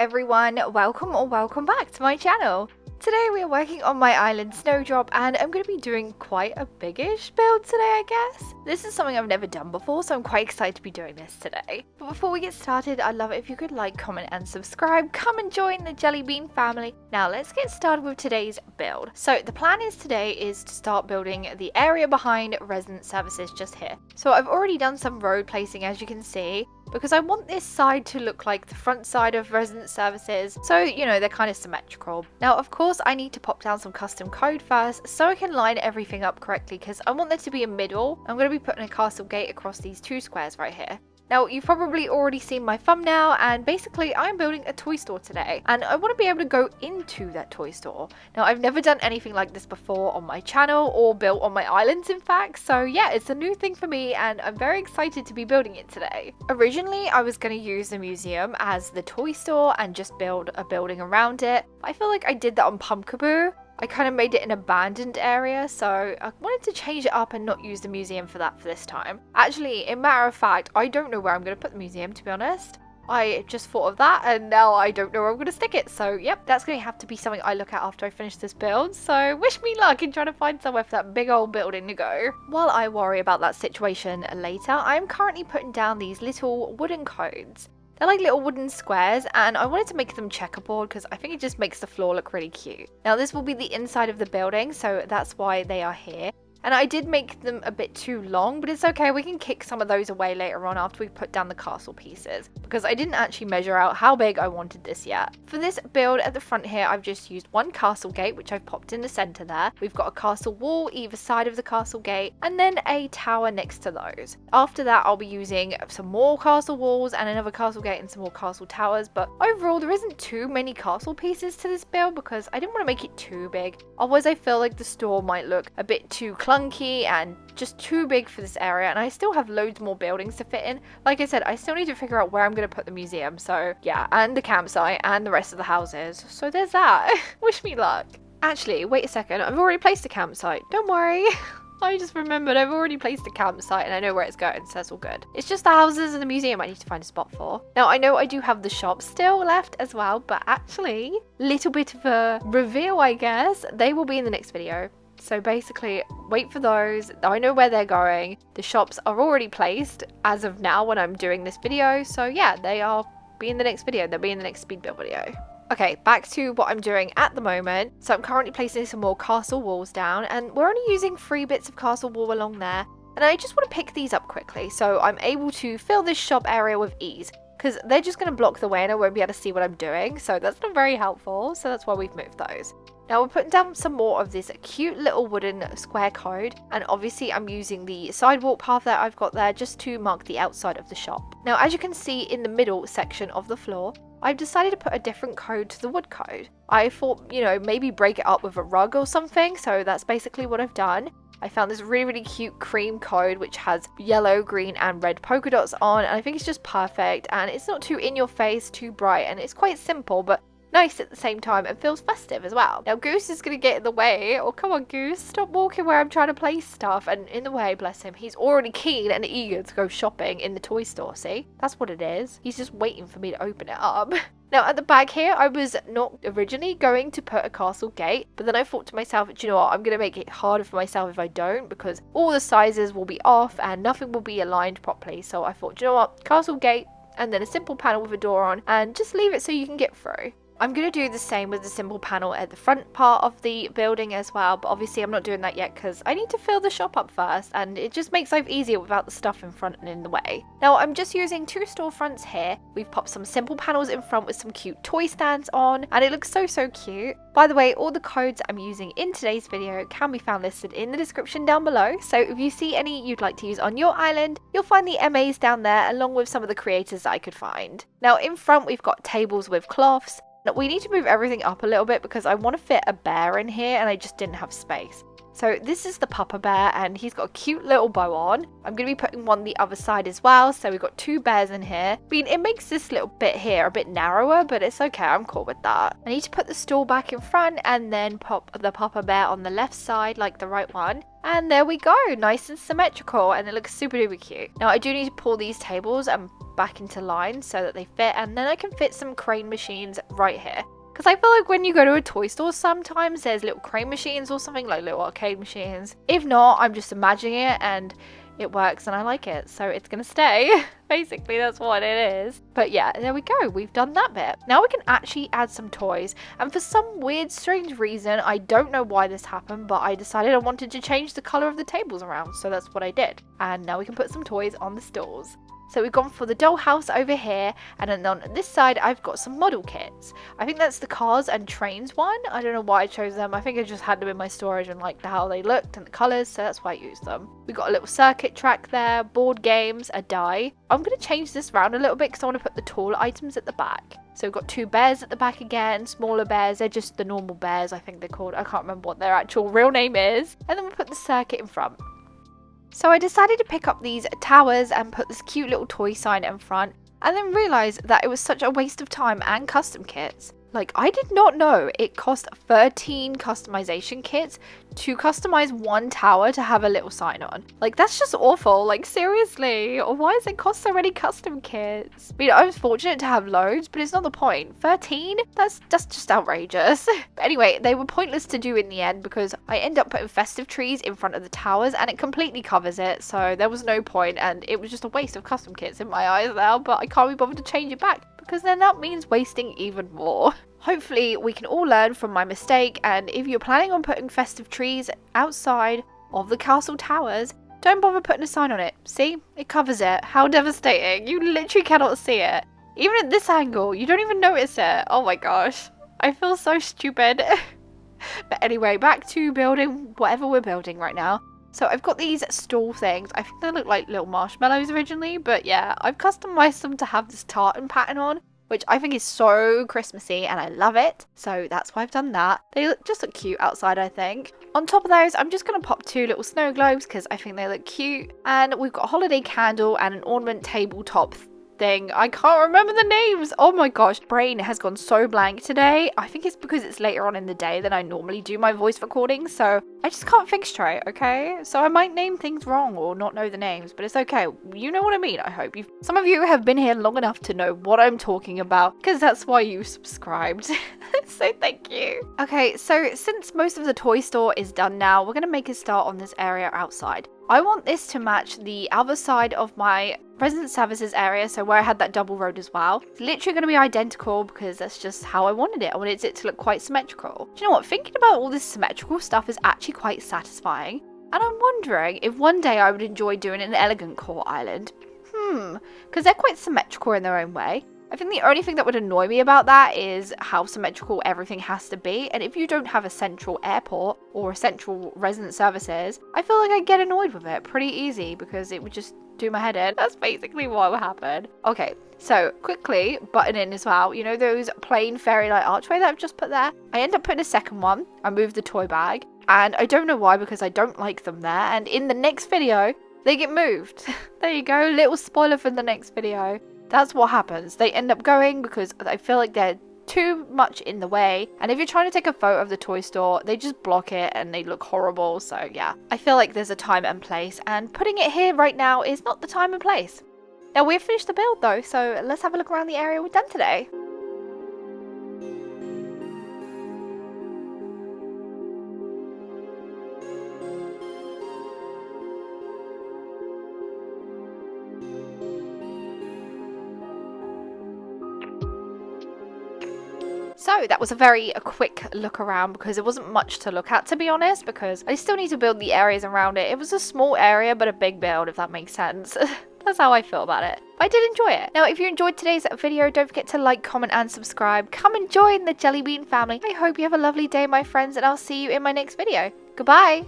everyone, welcome or welcome back to my channel. Today we are working on my island Snowdrop and I'm going to be doing quite a biggish build today, I guess. This is something I've never done before, so I'm quite excited to be doing this today. But before we get started, I'd love it if you could like, comment and subscribe. Come and join the Jellybean family. Now let's get started with today's build. So the plan today is to start building the area behind resident services just here. So I've already done some road placing, as you can see, because I want this side to look like the front side of resident services, so you know, they're kind of symmetrical. Now of course I need to pop down some custom code first so I can line everything up correctly, because I want there to be a middle. I'm going to be putting a castle gate across these two squares right here. Now, you've probably already seen my thumbnail, and basically I'm building a toy store today, and I want to be able to go into that toy store. Now, I've never done anything like this before on my channel, or built on my islands in fact, so yeah, it's a new thing for me, and I'm very excited to be building it today. Originally, I was going to use the museum as the toy store and just build a building around it. I feel like I did that on Pumpkaboo. I kind of made it an abandoned area, so I wanted to change it up and not use the museum for that for this time. Actually, in matter of fact, I don't know where I'm going to put the museum, to be honest. I just thought of that and now I don't know where I'm going to stick it. So yep, that's going to have to be something I look at after I finish this build. So wish me luck in trying to find somewhere for that big old building to go. While I worry about that situation later, I'm currently putting down these little wooden codes. They're like little wooden squares, and I wanted to make them checkerboard because I think it just makes the floor look really cute. Now this will be the inside of the building, so that's why they are here. And I did make them a bit too long, but it's okay, we can kick some of those away later on after we put down the castle pieces, because I didn't actually measure out how big I wanted this yet. For this build at the front here, I've just used one castle gate, which I've popped in the center there. We've got a castle wall either side of the castle gate, and then a tower next to those. After that, I'll be using some more castle walls and another castle gate and some more castle towers, but overall, there isn't too many castle pieces to this build because I didn't want to make it too big. Otherwise, I feel like the store might look a bit too clunky and just too big for this area, and I still have loads more buildings to fit in. Like I said, I still need to figure out where I'm going to put the museum, so yeah, and the campsite and the rest of the houses. So there's that. Wish me luck. Actually, wait a second, I've already placed a campsite. Don't worry. I just remembered I've already placed a campsite and I know where it's going, so that's all good. It's just the houses and the museum I need to find a spot for. Now, I know I do have the shop still left as well, but actually, little bit of a reveal, I guess. They will be in the next video. So basically, wait for those. I know where they're going. The shops are already placed as of now when I'm doing this video. So yeah, they'll be in the next video. They'll be in the next speed build video. Okay, back to what I'm doing at the moment. So I'm currently placing some more castle walls down, and we're only using 3 bits of castle wall along there. And I just want to pick these up quickly so I'm able to fill this shop area with ease, because they're just going to block the way and I won't be able to see what I'm doing. So that's not very helpful. So that's why we've moved those. Now we're putting down some more of this cute little wooden square code, and obviously I'm using the sidewalk path that I've got there just to mark the outside of the shop. Now as you can see in the middle section of the floor, I've decided to put a different code to the wood code. I thought, you know, maybe break it up with a rug or something, so that's basically what I've done. I found this really cute cream code which has yellow, green and red polka dots on, and I think it's just perfect, and it's not too in your face, too bright, and it's quite simple but nice at the same time and feels festive as well. Now Goose is going to get in the way. Oh, come on Goose, stop walking where I'm trying to place stuff and in the way, bless him. He's already keen and eager to go shopping in the toy store, see? That's what it is. He's just waiting for me to open it up. Now at the back here, I was not originally going to put a castle gate, but then I thought to myself, do you know what, I'm going to make it harder for myself if I don't, because all the sizes will be off and nothing will be aligned properly. So I thought, do you know what, castle gate and then a simple panel with a door on, and just leave it so you can get through. I'm going to do the same with the simple panel at the front part of the building as well, but obviously I'm not doing that yet because I need to fill the shop up first, and it just makes life easier without the stuff in front and in the way. Now I'm just using 2 storefronts here. We've popped some simple panels in front with some cute toy stands on, and it looks so cute. By the way, all the codes I'm using in today's video can be found listed in the description down below, so if you see any you'd like to use on your island, you'll find the MAs down there along with some of the creators that I could find. Now in front we've got tables with cloths. Now, we need to move everything up a little bit because I want to fit a bear in here and I just didn't have space. So this is the Papa Bear and he's got a cute little bow on. I'm going to be putting one the other side as well. So we've got two bears in here. I mean, it makes this little bit here a bit narrower, but it's okay. I'm cool with that. I need to put the stool back in front and then pop the Papa Bear on the left side like the right one. And there we go. Nice and symmetrical and it looks super duper cute. Now I do need to pull these tables and back into line so that they fit, and then I can fit some crane machines right here. Because I feel like when you go to a toy store, sometimes there's little crane machines or something, like little arcade machines. If not, I'm just imagining it and it works and I like it, so it's gonna stay. Basically, that's what it is. But yeah, there we go. We've done that bit. Now we can actually add some toys. And for some weird, strange reason, I don't know why this happened, but I decided I wanted to change the color of the tables around, so that's what I did. And now we can put some toys on the stools. So we've gone for the dollhouse over here, and then on this side I've got some model kits. I think that's the cars and trains one. I don't know why I chose them. I think I just had them in my storage and liked how they looked and the colours, so that's why I used them. We've got a little circuit track there, board games, a die. I'm going to change this around a little bit because I want to put the tall items at the back. So we've got two bears at the back again, smaller bears. They're just the normal bears, I think they're called. I can't remember what their actual real name is. And then we put the circuit in front. So I decided to pick up these towers and put this cute little toy sign in front, and then realised that it was such a waste of time and custom kits. Like, I did not know it cost 13 customization kits to customize one tower to have a little sign on. Like, that's just awful. Like, seriously, why does it cost so many custom kits? I mean, I was fortunate to have loads, but it's not the point. 13? That's just outrageous. But anyway, they were pointless to do in the end because I end up putting festive trees in front of the towers and it completely covers it, so there was no point, and it was just a waste of custom kits in my eyes now, but I can't be bothered to change it back, because then that means wasting even more. Hopefully we can all learn from my mistake, and if you're planning on putting festive trees outside of the castle towers, don't bother putting a sign on it. See? It covers it. How devastating. You literally cannot see it. Even at this angle, you don't even notice it. Oh my gosh. I feel so stupid. But anyway, back to building whatever we're building right now. So I've got these stall things. I think they look like little marshmallows originally, but yeah, I've customized them to have this tartan pattern on, which I think is so Christmassy and I love it. So that's why I've done that. They just look cute outside, I think. On top of those, I'm just going to pop two little snow globes because I think they look cute. And we've got a holiday candle and an ornament tabletop thing. I can't remember the names. Oh my gosh, brain has gone so blank today. I think it's because it's later on in the day than I normally do my voice recordings, so I just can't think straight, okay? So I might name things wrong or not know the names, but it's okay. You know what I mean, I hope. Some of you have been here long enough to know what I'm talking about, because that's why you subscribed. So thank you. Okay, so since most of the toy store is done now, we're going to make a start on this area outside. I want this to match the other side of my resident services area, so where I had that double road as well. It's literally going to be identical because that's just how I wanted it. I wanted it to look quite symmetrical. Do you know what? Thinking about all this symmetrical stuff is actually quite satisfying. And I'm wondering if one day I would enjoy doing an elegant core island. Because they're quite symmetrical in their own way. I think the only thing that would annoy me about that is how symmetrical everything has to be, and if you don't have a central airport or a central resident services, I feel like I'd get annoyed with it pretty easy because it would just do my head in. That's basically what would happen. Okay, so quickly button in as well, you know those plain fairy light archway that I've just put there? I end up putting a second one. I moved the toy bag, and I don't know why because I don't like them there, and in the next video, they get moved. There you go, little spoiler for the next video. That's what happens. They end up going because I feel like they're too much in the way. And if you're trying to take a photo of the toy store, they just block it and they look horrible. So yeah, I feel like there's a time and place. And putting it here right now is not the time and place. Now we've finished the build though. So let's have a look around the area we've done today. So that was a very quick look around because there wasn't much to look at, to be honest, because I still need to build the areas around it. It was a small area but a big build, if that makes sense. That's how I feel about it. But I did enjoy it. Now, if you enjoyed today's video, don't forget to like, comment and subscribe. Come and join the Jellybean family. I hope you have a lovely day, my friends, and I'll see you in my next video. Goodbye!